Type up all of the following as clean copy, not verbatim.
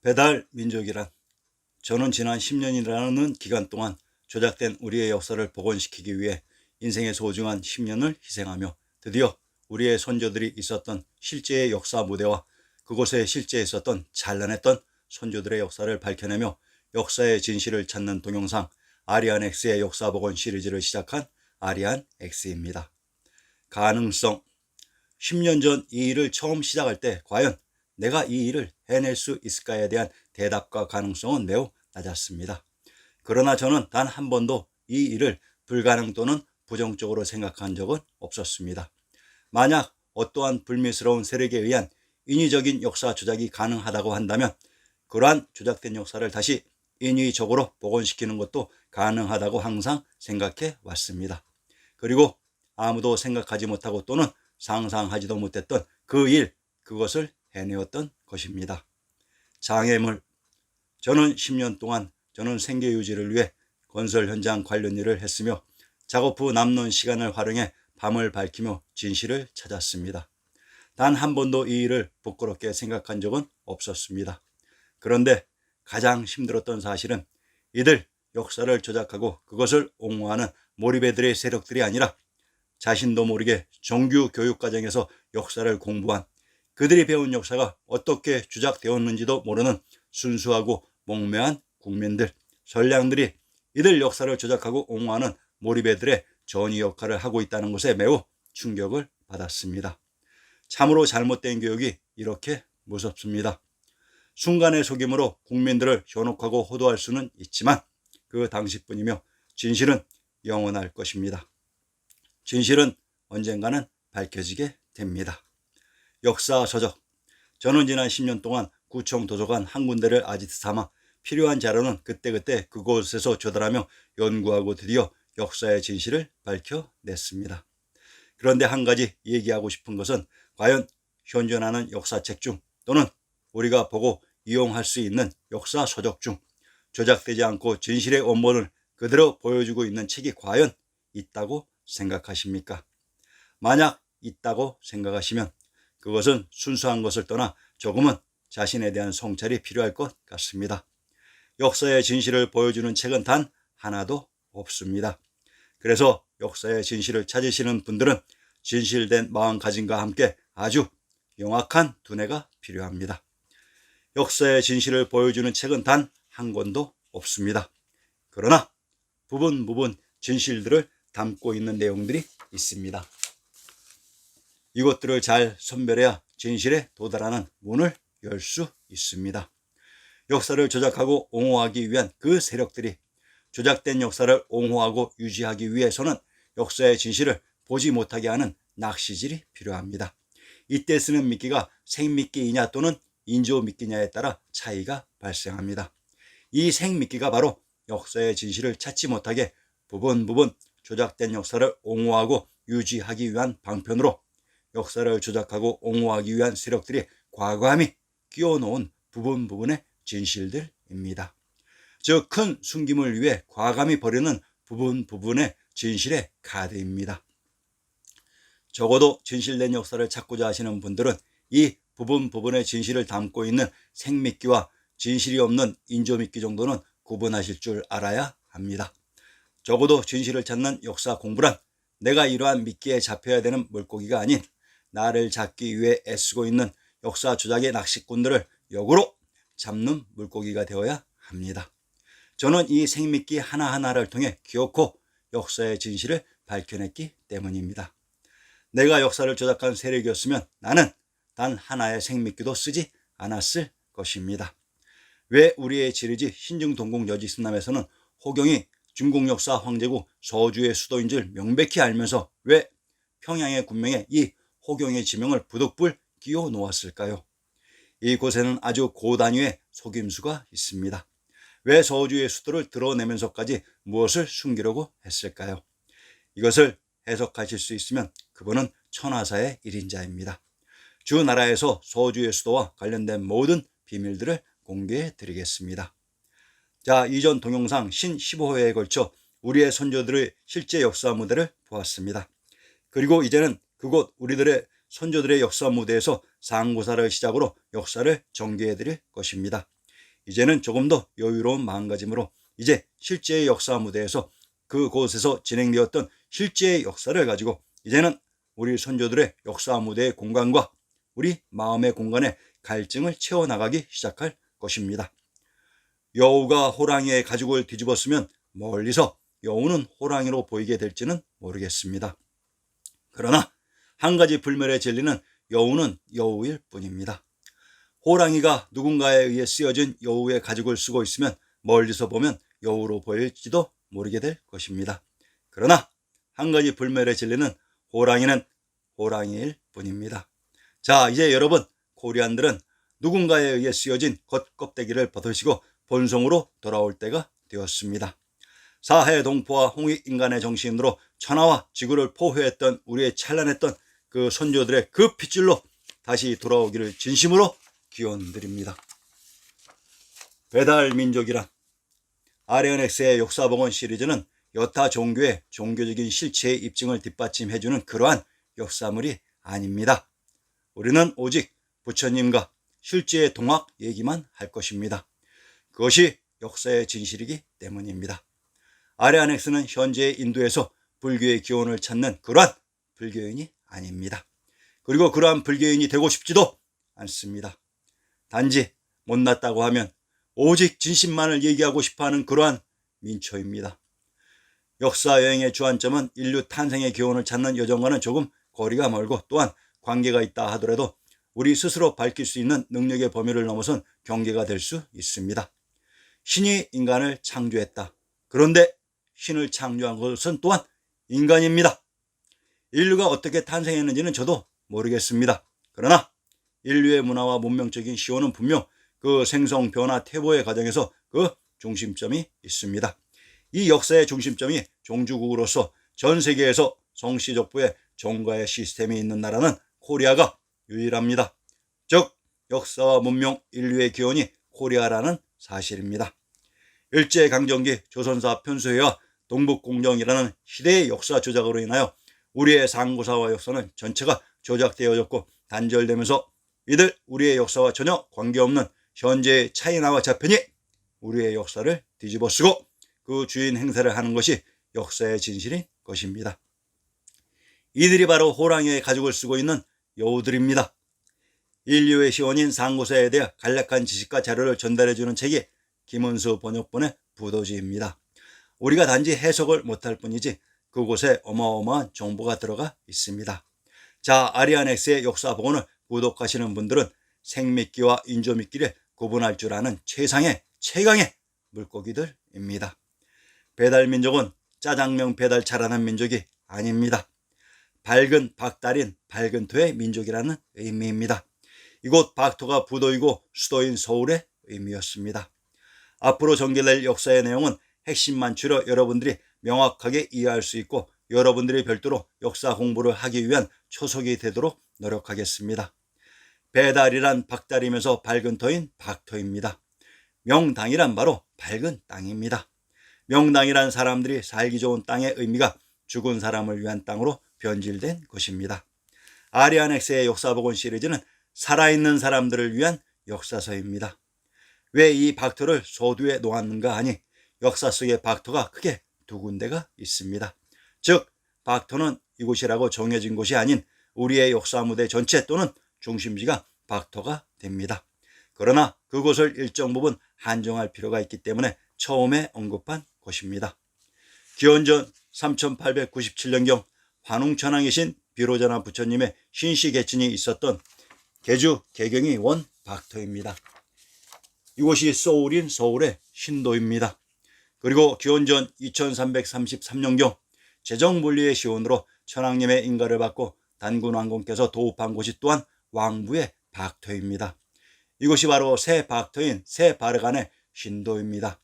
배달 민족이란, 저는 지난 10년이라는 기간 동안 조작된 우리의 역사를 복원시키기 위해 인생의 소중한 10년을 희생하며 드디어 우리의 선조들이 있었던 실제의 역사 무대와 그곳에 실제 있었던 찬란했던 선조들의 역사를 밝혀내며 역사의 진실을 찾는 동영상 아리안X의 역사 복원 시리즈를 시작한 아리안X입니다. 가능성. 10년 전 이 일을 처음 시작할 때 과연 내가 이 일을 해낼 수 있을까에 대한 대답과 가능성은 매우 낮았습니다. 그러나 저는 단 한 번도 이 일을 불가능 또는 부정적으로 생각한 적은 없었습니다. 만약 어떠한 불미스러운 세력에 의한 인위적인 역사 조작이 가능하다고 한다면 그러한 조작된 역사를 다시 인위적으로 복원시키는 것도 가능하다고 항상 생각해 왔습니다. 그리고 아무도 생각하지 못하고 또는 상상하지도 못했던 그 일, 그것을 해내었던 것입니다. 장애물. 저는 10년 동안 생계 유지를 위해 건설 현장 관련 일을 했으며 작업 후 남는 시간을 활용해 밤을 밝히며 진실을 찾았습니다. 단 한 번도 이 일을 부끄럽게 생각한 적은 없었습니다. 그런데 가장 힘들었던 사실은 이들 역사를 조작하고 그것을 옹호하는 몰입애들의 세력들이 아니라 자신도 모르게 정규 교육과정에서 역사를 공부한, 그들이 배운 역사가 어떻게 조작되었는지도 모르는 순수하고 몽매한 국민들, 선량들이 이들 역사를 조작하고 옹호하는 몰입애들의 전위 역할을 하고 있다는 것에 매우 충격을 받았습니다. 참으로 잘못된 교육이 이렇게 무섭습니다. 순간의 속임으로 국민들을 현혹하고 호도할 수는 있지만 그 당시뿐이며 진실은 영원할 것입니다. 진실은 언젠가는 밝혀지게 됩니다. 역사 서적. 저는 지난 10년 동안 구청 도서관 한 군데를 아지트 삼아 필요한 자료는 그때그때 그곳에서 조달하며 연구하고 드디어 역사의 진실을 밝혀냈습니다. 그런데 한 가지 얘기하고 싶은 것은 과연 현존하는 역사책 중 또는 우리가 보고 이용할 수 있는 역사 서적 중 조작되지 않고 진실의 원본을 그대로 보여주고 있는 책이 과연 있다고 생각하십니까? 만약 있다고 생각하시면 그것은 순수한 것을 떠나 조금은 자신에 대한 성찰이 필요할 것 같습니다. 역사의 진실을 보여주는 책은 단 하나도 없습니다. 그래서 역사의 진실을 찾으시는 분들은 진실된 마음가짐과 함께 아주 영악한 두뇌가 필요합니다. 역사의 진실을 보여주는 책은 단 한 권도 없습니다. 그러나 부분 진실들을 담고 있는 내용들이 있습니다. 이것들을 잘 선별해야 진실에 도달하는 문을 열 수 있습니다. 역사를 조작하고 옹호하기 위한 그 세력들이 조작된 역사를 옹호하고 유지하기 위해서는 역사의 진실을 보지 못하게 하는 낚시질이 필요합니다. 이때 쓰는 미끼가 생미끼이냐 또는 인조미끼냐에 따라 차이가 발생합니다. 이 생미끼가 바로 역사의 진실을 찾지 못하게 부분 조작된 역사를 옹호하고 유지하기 위한 방편으로 역사를 조작하고 옹호하기 위한 세력들이 과감히 끼워놓은 부분의 진실들입니다. 즉 큰 숨김을 위해 과감히 버리는 부분의 진실의 카드입니다. 적어도 진실된 역사를 찾고자 하시는 분들은 이 부분의 진실을 담고 있는 생미끼와 진실이 없는 인조미끼 정도는 구분하실 줄 알아야 합니다. 적어도 진실을 찾는 역사 공부란 내가 이러한 미끼에 잡혀야 되는 물고기가 아닌 나를 잡기 위해 애쓰고 있는 역사 조작의 낚시꾼들을 역으로 잡는 물고기가 되어야 합니다. 저는 이 생미끼 하나하나를 통해 기어코 역사의 진실을 밝혀냈기 때문입니다. 내가 역사를 조작한 세력이었으면 나는 단 하나의 생미끼도 쓰지 않았을 것입니다. 왜 우리의 지리지 신증동국 여지승남에서는 호경이 중국 역사 황제국 서주의 수도인 줄 명백히 알면서 왜 평양의 군명에 이 호경의 지명을 부득불 끼워 놓았을까요? 이곳에는 아주 고단위의 속임수가 있습니다. 왜 서주의 수도를 드러내면서까지 무엇을 숨기려고 했을까요? 이것을 해석하실 수 있으면 그분은 천하사의 1인자입니다. 주 나라에서 서주의 수도와 관련된 모든 비밀들을 공개해 드리겠습니다. 자, 이전 동영상 신 15회에 걸쳐 우리의 선조들의 실제 역사 무대를 보았습니다. 그리고 이제는 그곳 우리들의 선조들의 역사 무대에서 상고사를 시작으로 역사를 전개해 드릴 것입니다. 이제는 조금 더 여유로운 마음가짐으로 이제 실제의 역사 무대에서 그곳에서 진행되었던 실제의 역사를 가지고 이제는 우리 선조들의 역사 무대의 공간과 우리 마음의 공간에 갈증을 채워나가기 시작할 것입니다. 여우가 호랑이의 가죽을 뒤집었으면 멀리서 여우는 호랑이로 보이게 될지는 모르겠습니다. 그러나 한 가지 불멸의 진리는 여우는 여우일 뿐입니다. 호랑이가 누군가에 의해 쓰여진 여우의 가죽을 쓰고 있으면 멀리서 보면 여우로 보일지도 모르게 될 것입니다. 그러나 한 가지 불멸의 진리는 호랑이는 호랑이일 뿐입니다. 자, 이제 여러분 코리안들은 누군가에 의해 쓰여진 겉껍데기를 벗으시고 본성으로 돌아올 때가 되었습니다. 사해 동포와 홍익인간의 정신으로 천하와 지구를 포효했던 우리의 찬란했던 그 선조들의 그 핏줄로 다시 돌아오기를 진심으로 기원드립니다. 배달민족이란 아리아넥스의 역사복원 시리즈는 여타 종교의 종교적인 실체의 입증을 뒷받침해주는 그러한 역사물이 아닙니다. 우리는 오직 부처님과 실제의 동학 얘기만 할 것입니다. 그것이 역사의 진실이기 때문입니다. 아리아넥스는 현재의 인도에서 불교의 기원을 찾는 그러한 불교인이 아닙니다. 그리고 그러한 불교인이 되고 싶지도 않습니다. 단지 못났다고 하면 오직 진심만을 얘기하고 싶어하는 그러한 민초입니다. 역사 여행의 주안점은 인류 탄생의 기원을 찾는 여정과는 조금 거리가 멀고 또한 관계가 있다 하더라도 우리 스스로 밝힐 수 있는 능력의 범위를 넘어선 경계가 될 수 있습니다. 신이 인간을 창조했다. 그런데 신을 창조한 것은 또한 인간입니다. 인류가 어떻게 탄생했는지는 저도 모르겠습니다. 그러나 인류의 문화와 문명적인 시호는 분명 그 생성, 변화, 퇴보의 과정에서 그 중심점이 있습니다. 이 역사의 중심점이 종주국으로서 전 세계에서 성씨족부의 종가의 시스템이 있는 나라는 코리아가 유일합니다. 즉 역사와 문명, 인류의 기원이 코리아라는 사실입니다. 일제강점기 조선사 편수회와 동북공정이라는 시대의 역사 조작으로 인하여 우리의 상고사와 역사는 전체가 조작되어졌고 단절되면서 이들 우리의 역사와 전혀 관계없는 현재의 차이나와 자편이 우리의 역사를 뒤집어쓰고 그 주인 행세를 하는 것이 역사의 진실인 것입니다. 이들이 바로 호랑이의 가죽을 쓰고 있는 여우들입니다. 인류의 시원인 상고사에 대해 간략한 지식과 자료를 전달해주는 책이 김은수 번역본의 부도지입니다. 우리가 단지 해석을 못할 뿐이지 그곳에 어마어마한 정보가 들어가 있습니다. 자, 아리아넥스의 역사 복원을 구독하시는 분들은 생미끼와 인조미끼를 구분할 줄 아는 최강의 물고기들입니다. 배달민족은 짜장면 배달 잘하는 민족이 아닙니다. 밝은 박달인 밝은 토의 민족이라는 의미입니다. 이곳 박토가 부도이고 수도인 서울의 의미였습니다. 앞으로 전개될 역사의 내용은 핵심만 추려 여러분들이 명확하게 이해할 수 있고 여러분들이 별도로 역사 공부를 하기 위한 초석이 되도록 노력하겠습니다. 배달이란 박달이면서 밝은 토인 박토입니다. 명당이란 바로 밝은 땅입니다. 명당이란 사람들이 살기 좋은 땅의 의미가 죽은 사람을 위한 땅으로 변질된 것입니다. 아리아넥스의 역사복원 시리즈는 살아있는 사람들을 위한 역사서입니다. 왜 이 박토를 소두에 놓았는가 하니 역사 속의 박토가 크게 두 군데가 있습니다. 즉 박토는 이곳이라고 정해진 곳이 아닌 우리의 역사 무대 전체 또는 중심지가 박토가 됩니다. 그러나 그곳을 일정 부분 한정할 필요가 있기 때문에 처음에 언급한 곳입니다. 기원전 3897년경 환웅천왕이신 비로자나 부처님의 신시개천이 있었던 계주 개경이 원 박토입니다. 이곳이 소울인 서울의 신도입니다. 그리고 기원전 2333년경 재정분리의 시온으로 천왕님의 인가를 받고 단군왕公께서 도읍한 곳이 또한 왕부의 박토입니다. 이곳이 바로 새 박토인 새 바르간의 신도입니다.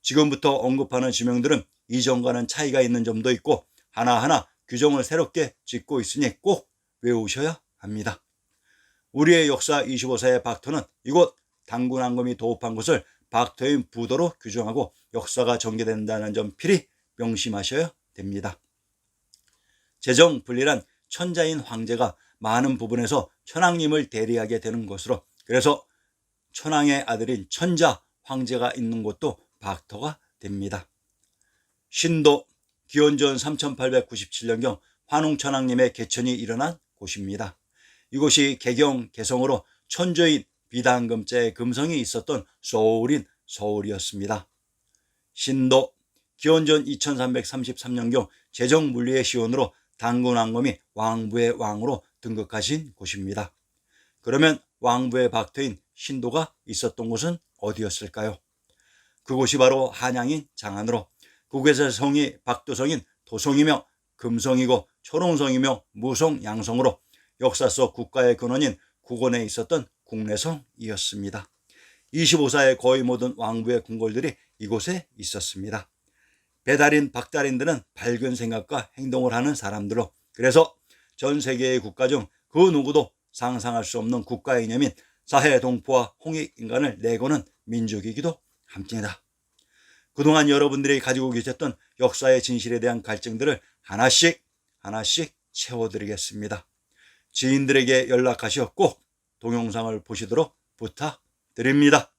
지금부터 언급하는 지명들은 이전과는 차이가 있는 점도 있고 하나하나 규정을 새롭게 짓고 있으니 꼭 외우셔야 합니다. 우리의 역사 25세의 박토는 이곳 단군왕검이 도읍한 곳을 박토인 부도로 규정하고 역사가 전개된다는 점 필히 명심하셔야 됩니다. 재정분리란 천자인 황제가 많은 부분에서 천왕님을 대리하게 되는 것으로 그래서 천왕의 아들인 천자 황제가 있는 곳도 박터가 됩니다. 신도 기원전 3897년경 환웅천왕님의 개천이 일어난 곳입니다. 이곳이 개경 개성으로 천조인 비단금자의 금성이 있었던 소울인 서울이었습니다. 신도 기원전 2333년경 제정물리의 시원으로 당군왕검이 왕부의 왕으로 등극하신 곳입니다. 그러면 왕부의 박터인 신도가 있었던 곳은 어디였을까요? 그곳이 바로 한양인 장안으로 그곳의 성이 박도성인 도성이며 금성이고 초롱성이며 무성 양성으로 역사 속 국가의 근원인 국원에 있었던 국내성이었습니다. 25사의 거의 모든 왕부의 궁궐들이 이곳에 있었습니다. 배달인 박달인들은 밝은 생각과 행동을 하는 사람들로, 그래서 전 세계의 국가 중 그 누구도 상상할 수 없는 국가 이념인 사해동포와 홍익인간을 내거는 민족이기도 합니다. 그동안 여러분들이 가지고 계셨던 역사의 진실에 대한 갈증들을 하나씩 채워드리겠습니다. 지인들에게 연락하시어 꼭 동영상을 보시도록 부탁드립니다.